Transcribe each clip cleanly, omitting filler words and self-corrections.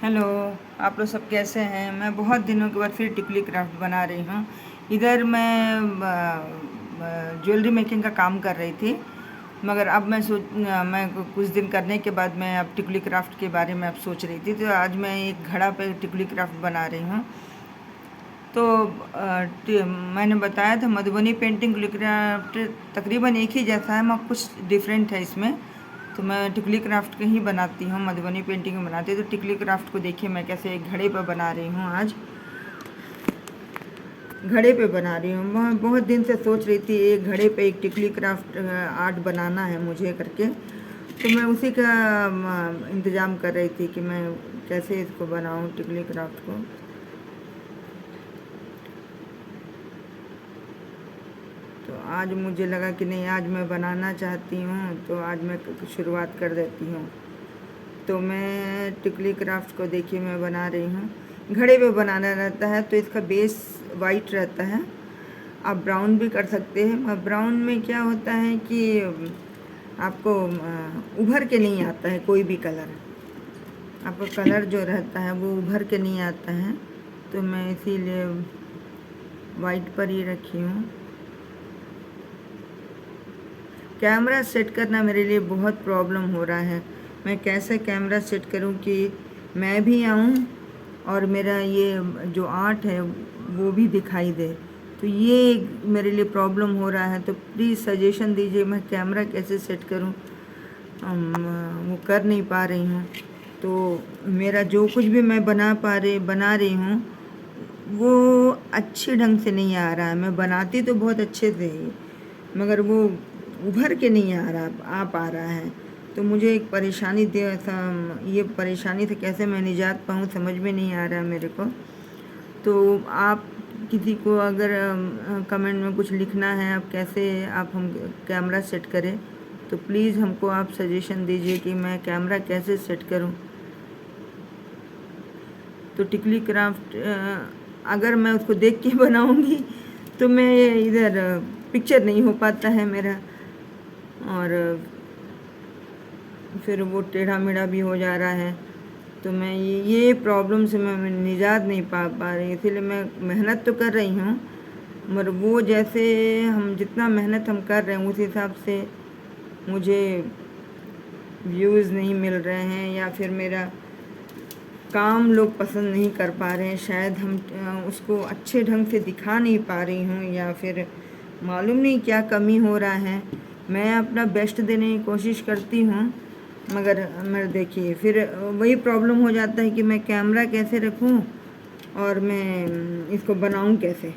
Hello. आप लोग सब कैसे हैं? मैं बहुत दिनों के बाद फिर टिकली क्राफ्ट बना रही हूँ। इधर मैं ज्वेलरी मेकिंग का काम कर रही थी, मगर अब मैं कुछ दिन करने के बाद मैं अब टिकली क्राफ्ट के बारे में अब सोच रही थी, तो आज मैं एक घड़ा पे टिकली क्राफ्ट बना रही हूँ। तो मैंने बताया था मधुबनी पेंटिंग टिकली क्राफ्ट तकरीबन एक ही जैसा है, मगर कुछ डिफरेंट है इसमें। तो मैं टिकली क्राफ्ट के ही बनाती हूँ, मधुबनी पेंटिंग में बनाती हूँ। तो टिकली क्राफ्ट को देखिए मैं कैसे एक घड़े पर बना रही हूँ। आज घड़े पे बना रही हूँ। मैं बहुत दिन से सोच रही थी एक घड़े पे एक टिकली क्राफ्ट आर्ट बनाना है मुझे करके, तो मैं उसी का इंतज़ाम कर रही थी कि मैं कैसे इसको बनाऊँ टिकली क्राफ्ट को। तो आज मुझे लगा कि नहीं, आज मैं बनाना चाहती हूँ, तो आज मैं शुरुआत कर देती हूँ। तो मैं टिकली क्राफ्ट को देखिए मैं बना रही हूँ। घड़े पे बनाना रहता है तो इसका बेस वाइट रहता है। आप ब्राउन भी कर सकते हैं। ब्राउन में क्या होता है कि आपको उभर के नहीं आता है कोई भी कलर। आपका कलर जो रहता है वो उभर के नहीं आता है, तो मैं इसीलिए वाइट पर ही रखी हूँ। कैमरा सेट करना मेरे लिए बहुत प्रॉब्लम हो रहा है। मैं कैसे कैमरा सेट करूं कि मैं भी आऊं और मेरा ये जो आर्ट है वो भी दिखाई दे। तो ये मेरे लिए प्रॉब्लम हो रहा है, तो प्लीज़ सजेशन दीजिए मैं कैमरा कैसे सेट करूं। वो कर नहीं पा रही हूँ। तो मेरा जो कुछ भी मैं बना रही हूँ वो अच्छे ढंग से नहीं आ रहा है। मैं बनाती तो बहुत अच्छे से ही, मगर वो उभर के नहीं आ पा रहा है। तो मुझे एक परेशानी ये परेशानी से कैसे मैं निजात पाऊँ समझ में नहीं आ रहा है मेरे को। तो आप किसी को अगर कमेंट में कुछ लिखना है आप कैसे आप हम कैमरा सेट करें, तो प्लीज़ हमको आप सजेशन दीजिए कि मैं कैमरा कैसे सेट करूं। तो टिकली क्राफ्ट अगर मैं उसको देख के बनाऊंगी तो मैं इधर पिक्चर नहीं हो पाता है मेरा, और फिर वो टेढ़ा मेढ़ा भी हो जा रहा है। तो मैं ये प्रॉब्लम से मैं निजात नहीं पा रही, इसीलिए मैं मेहनत तो कर रही हूँ, मगर वो जैसे हम जितना मेहनत हम कर रहे हैं उस हिसाब से मुझे व्यूज़ नहीं मिल रहे हैं, या फिर मेरा काम लोग पसंद नहीं कर पा रहे हैं। शायद हम उसको अच्छे ढंग से दिखा नहीं पा रही हूँ, या फिर मालूम नहीं क्या कमी हो रहा है। मैं अपना बेस्ट देने की कोशिश करती हूँ, मगर देखिए फिर वही प्रॉब्लम हो जाता है कि मैं कैमरा कैसे रखूँ और मैं इसको बनाऊँ कैसे।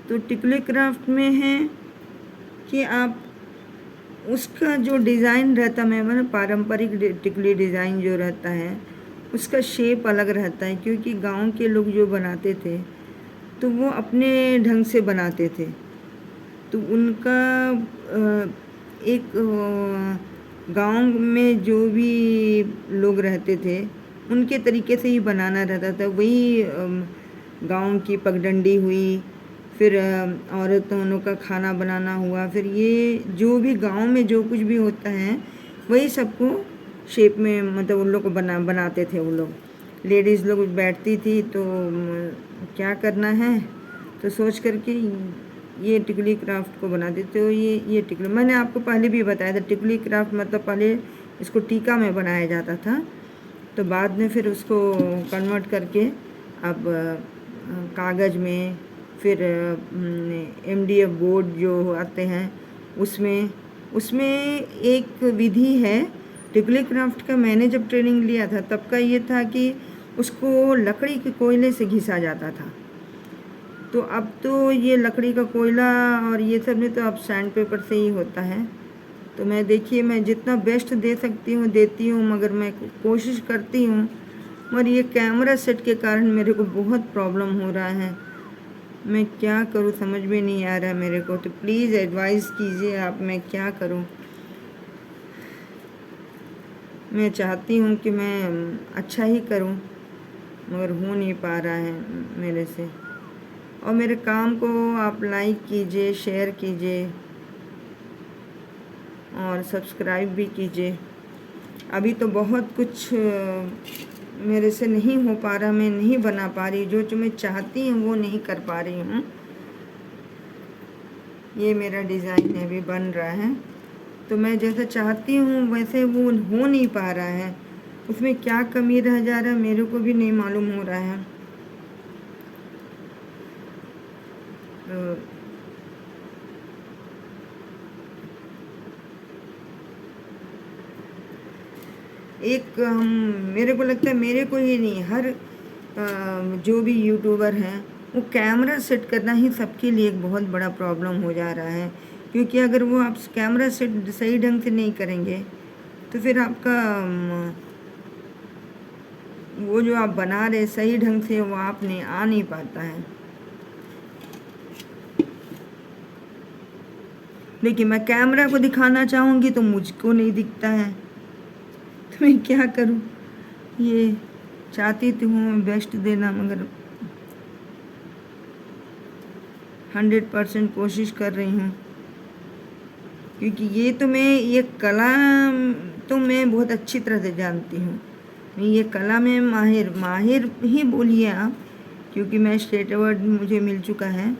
तो टिकली क्राफ्ट में है कि आप उसका जो डिज़ाइन रहता है, मतलब पारंपरिक टिकली डिज़ाइन जो रहता है उसका शेप अलग रहता है, क्योंकि गांव के लोग जो बनाते थे तो वो अपने ढंग से बनाते थे। तो उनका एक गांव में जो भी लोग रहते थे उनके तरीके से ही बनाना रहता था। वही गांव की पगडंडी हुई, फिर औरतों का खाना बनाना हुआ, फिर ये जो भी गांव में जो कुछ भी होता है वही सबको शेप में, मतलब उन लोग को बनाते थे। वो लोग लेडीज़ लोग बैठती थी तो क्या करना है तो सोच करके ये टिकली क्राफ्ट को बना देते हो। ये टिकली मैंने आपको पहले भी बताया था, टिकली क्राफ्ट मतलब पहले इसको टीका में बनाया जाता था, तो बाद में फिर उसको कन्वर्ट करके अब कागज़ में, फिर MDF बोर्ड जो आते हैं उसमें उसमें एक विधि है टिकली क्राफ्ट का। मैंने जब ट्रेनिंग लिया था तब का ये था कि उसको लकड़ी के कोयले से घिसा जाता था। तो अब तो ये लकड़ी का कोयला और ये सब में तो अब सैंड पेपर से ही होता है। तो मैं देखिए मैं जितना बेस्ट दे सकती हूँ देती हूँ, मगर मैं कोशिश करती हूँ, मगर ये कैमरा सेट के कारण मेरे को बहुत प्रॉब्लम हो रहा है। मैं क्या करूँ समझ में नहीं आ रहा है मेरे को। तो प्लीज़ एडवाइस कीजिए आप, मैं क्या करूँ। मैं चाहती हूँ कि मैं अच्छा ही करूँ, मगर हो नहीं पा रहा है मेरे से। और मेरे काम को आप लाइक कीजिए, शेयर कीजिए। और सब्सक्राइब भी कीजिए। अभी तो बहुत कुछ मेरे से नहीं हो पा रहा, मैं नहीं बना पा रही, जो मैं चाहती हूँ वो नहीं कर पा रही हूँ। ये मेरा डिज़ाइन अभी बन रहा है, तो मैं जैसा चाहती हूँ वैसे वो हो नहीं पा रहा है। उसमें क्या कमी रह जा रहा है मेरे को भी नहीं मालूम हो रहा है। तो एक हम मेरे को लगता है, मेरे को ही नहीं, हर जो भी यूट्यूबर हैं वो कैमरा सेट करना ही सबके लिए एक बहुत बड़ा प्रॉब्लम हो जा रहा है। क्योंकि अगर वो आप कैमरा सेट सही ढंग से नहीं करेंगे तो फिर आपका वो जो आप बना रहे सही ढंग से वो आप नहीं आ नहीं पाता है। देखिए, मैं कैमरा को दिखाना चाहूँगी तो मुझको नहीं दिखता है, तो मैं क्या करूँ। ये चाहती तो हूँ बेस्ट देना, मगर 100% कोशिश कर रही हूँ। क्योंकि ये कला तो मैं बहुत अच्छी तरह से जानती हूँ। मैं ये कला में माहिर ही बोलिए आप, क्योंकि मैं स्टेट अवार्ड मुझे मिल चुका है।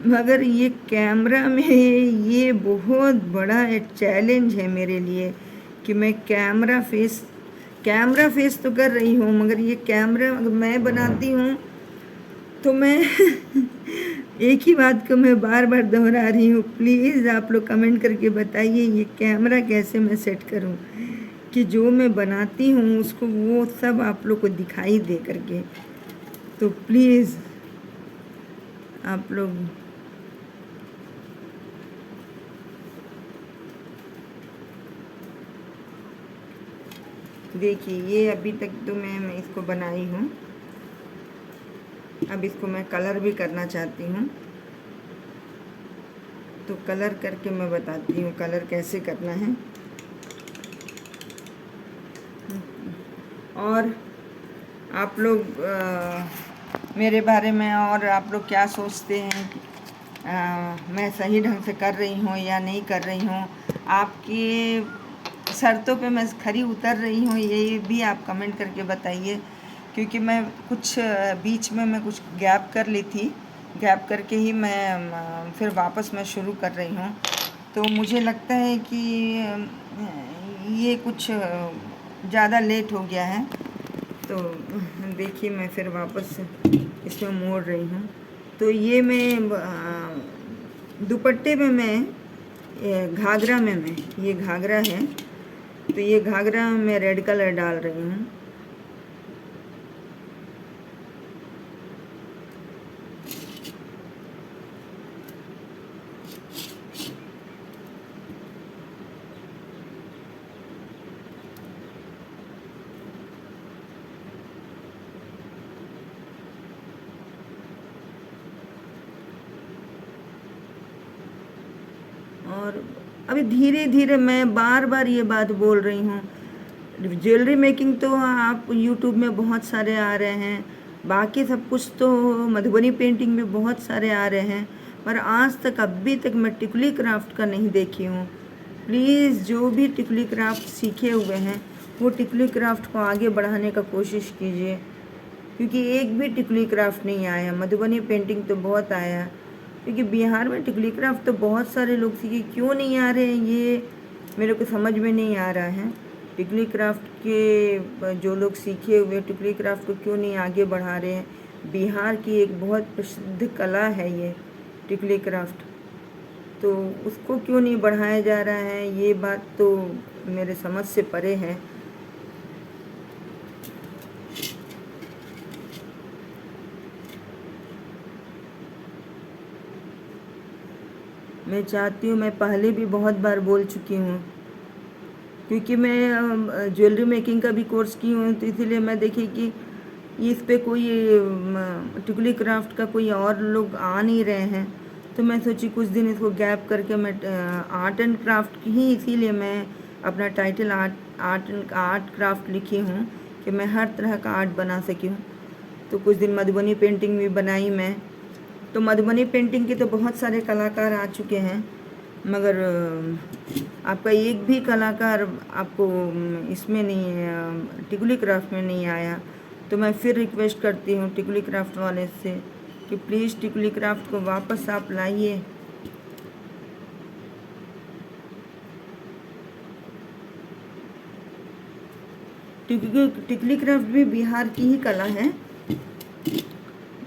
मगर ये कैमरा में ये बहुत बड़ा एक चैलेंज है मेरे लिए कि मैं कैमरा फेस तो कर रही हूँ, मगर ये कैमरा अगर मैं बनाती हूँ तो मैं एक ही बात को मैं बार बार दोहरा रही हूँ। प्लीज़ आप लोग कमेंट करके बताइए ये कैमरा कैसे मैं सेट करूँ कि जो मैं बनाती हूँ उसको वो सब आप लोग को दिखाई दे करके। तो प्लीज़ आप लोग देखिए, ये अभी तक तो मैं इसको बनाई हूँ। अब इसको मैं कलर भी करना चाहती हूँ, तो कलर करके मैं बताती हूँ कलर कैसे करना है। और आप लोग मेरे बारे में और आप लोग क्या सोचते हैं कि मैं सही ढंग से कर रही हूँ या नहीं कर रही हूँ, आपकी शर्तों पे मैं खरी उतर रही हूँ, ये भी आप कमेंट करके बताइए। क्योंकि मैं कुछ बीच में मैं कुछ गैप कर ली थी, गैप करके ही मैं फिर वापस मैं शुरू कर रही हूँ। तो मुझे लगता है कि ये कुछ ज़्यादा लेट हो गया है। तो देखिए, मैं फिर वापस इसमें मोड़ रही हूँ। तो ये मैं दुपट्टे में मैं घाघरा में मैं ये घाघरा है, तो ये घाघरा में मैं रेड कलर डाल रही हूँ। और अभी धीरे धीरे मैं बार बार ये बात बोल रही हूँ, ज्वेलरी मेकिंग तो आप यूट्यूब में बहुत सारे आ रहे हैं, बाकी सब कुछ तो मधुबनी पेंटिंग में बहुत सारे आ रहे हैं, पर आज तक अभी तक मैं टिकुली क्राफ्ट का नहीं देखी हूँ। प्लीज़ जो भी टिकुली क्राफ्ट सीखे हुए हैं वो टिकुली क्राफ्ट को आगे बढ़ाने का कोशिश कीजिए। क्योंकि एक भी टिकुली क्राफ्ट नहीं आया, मधुबनी पेंटिंग तो बहुत आया। क्योंकि बिहार में टिकुली क्राफ्ट तो बहुत सारे लोग सीखे, क्यों नहीं आ रहे हैं ये मेरे को समझ में नहीं आ रहा है। टिकुली क्राफ्ट के जो लोग सीखे हुए टिकुली क्राफ्ट को क्यों नहीं आगे बढ़ा रहे हैं। बिहार की एक बहुत प्रसिद्ध कला है ये टिकुली क्राफ्ट, तो उसको क्यों नहीं बढ़ाया जा रहा है, ये बात तो मेरे समझ से परे है। मैं चाहती हूँ, मैं पहले भी बहुत बार बोल चुकी हूँ, क्योंकि मैं ज्वेलरी मेकिंग का भी कोर्स की हूँ, तो इसीलिए मैं देखी कि इस पे कोई टिकुली क्राफ्ट का कोई और लोग आ नहीं रहे हैं। तो मैं सोची कुछ दिन इसको गैप करके मैं आर्ट एंड क्राफ्ट की ही, इसीलिए मैं अपना टाइटल आर्ट क्राफ्ट लिखी हूँ कि मैं हर तरह का आर्ट बना सकी हूँ। तो कुछ दिन मधुबनी पेंटिंग भी बनाई मैं। तो मधुबनी पेंटिंग के तो बहुत सारे कलाकार आ चुके हैं, मगर आपका एक भी कलाकार आपको इसमें नहीं, टिकुली क्राफ्ट में नहीं आया। तो मैं फिर रिक्वेस्ट करती हूँ टिकुली क्राफ्ट वाले से कि प्लीज़ टिकुली क्राफ्ट को वापस आप लाइए। टिकुली क्राफ्ट भी बिहार की ही कला है,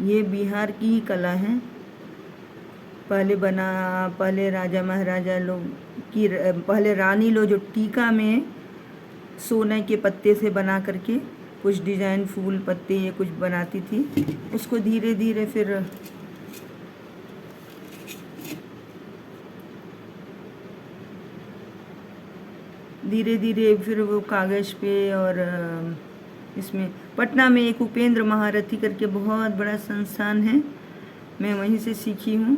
ये बिहार की ही कला है। पहले राजा महाराजा लोग की, पहले रानी लोग जो टीका में सोने के पत्ते से बना करके कुछ डिजाइन फूल पत्ते ये कुछ बनाती थी, उसको धीरे धीरे फिर वो कागज़ पे और इसमें पटना में एक उपेंद्र महारथी करके बहुत बड़ा संस्थान है, मैं वहीं से सीखी हूँ।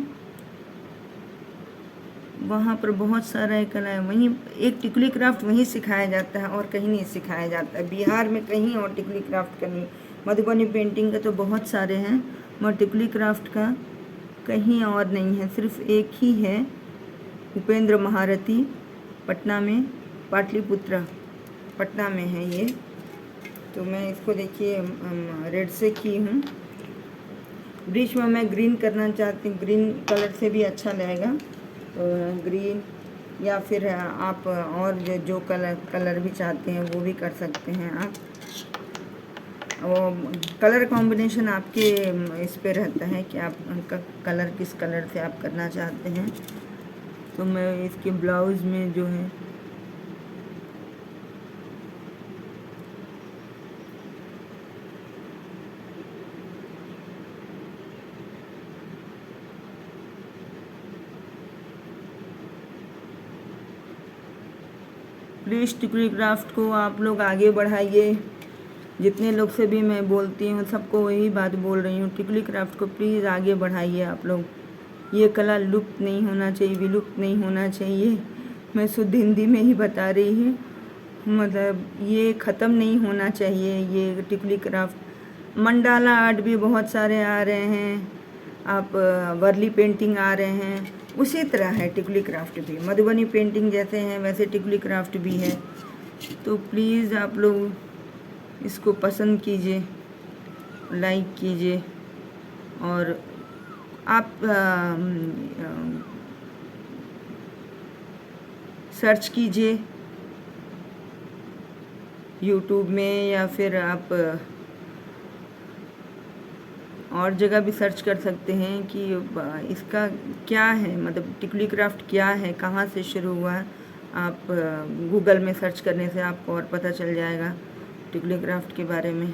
वहाँ पर बहुत सारा कला है, वहीं एक टिकुली क्राफ्ट वहीं सिखाया जाता है और कहीं नहीं सिखाया जाता है। बिहार में कहीं और टिकुली क्राफ्ट का नहीं, मधुबनी पेंटिंग का तो बहुत सारे हैं मगर टिकुली क्राफ्ट का कहीं और नहीं है, सिर्फ एक ही है, उपेंद्र महारथी, पटना में, पाटलिपुत्रा पटना में है ये। तो मैं इसको देखिए रेड से की हूँ, बीच में मैं ग्रीन करना चाहती हूँ, ग्रीन कलर से भी अच्छा लगेगा। तो ग्रीन या फिर आप और जो कलर भी चाहते हैं वो भी कर सकते हैं आप। वो कलर कॉम्बिनेशन आपके इस पे रहता है कि आप उनका कलर किस कलर से आप करना चाहते हैं। तो मैं इसके ब्लाउज़ में जो है प्लीज़ टिकुली क्राफ्ट को आप लोग आगे बढ़ाइए। जितने लोग से भी मैं बोलती हूँ सबको वही बात बोल रही हूँ, टिकुली क्राफ्ट को प्लीज़ आगे बढ़ाइए आप लोग। ये कला लुप्त नहीं होना चाहिए, विलुप्त नहीं होना चाहिए। मैं शुद्ध हिंदी में ही बता रही हूँ, मतलब ये ख़त्म नहीं होना चाहिए। ये टिकुली क्राफ्ट, मंडाला आर्ट भी बहुत सारे आ रहे हैं, आप वर्ली पेंटिंग आ रहे हैं, उसी तरह है टिकुली क्राफ्ट भी। मधुबनी पेंटिंग जैसे हैं वैसे टिकुली क्राफ्ट भी है। तो प्लीज़ आप लोग इसको पसंद कीजिए, लाइक कीजिए और आप सर्च कीजिए यूट्यूब में या फिर आप और जगह भी सर्च कर सकते हैं कि इसका क्या है, मतलब टिकुली क्राफ्ट क्या है, कहाँ से शुरू हुआ। आप गूगल में सर्च करने से आपको और पता चल जाएगा टिकुली क्राफ्ट के बारे में।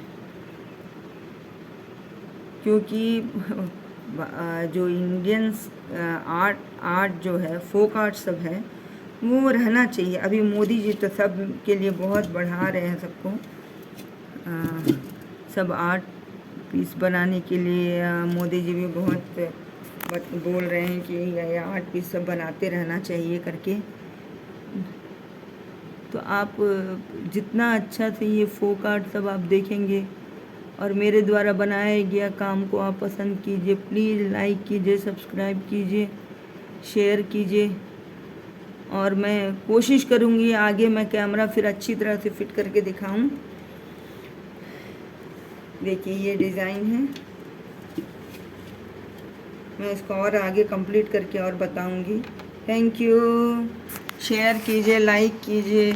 क्योंकि जो इंडियंस आर्ट जो है, फोक आर्ट सब है, वो रहना चाहिए। अभी मोदी जी तो सब के लिए बहुत बढ़ा रहे हैं सबको, सब आर्ट पीस बनाने के लिए मोदी जी भी बहुत बोल रहे हैं कि ये आर्ट पीस सब बनाते रहना चाहिए करके। तो आप जितना अच्छा से ये फोक आर्ट सब आप देखेंगे और मेरे द्वारा बनाया गया काम को आप पसंद कीजिए, प्लीज़ लाइक कीजिए, सब्सक्राइब कीजिए, शेयर कीजिए। और मैं कोशिश करूँगी आगे मैं कैमरा फिर अच्छी तरह से फिट करके दिखाऊं। देखिए ये डिज़ाइन है, मैं इसको और आगे कंप्लीट करके और बताऊंगी। थैंक यू, शेयर कीजिए, लाइक कीजिए।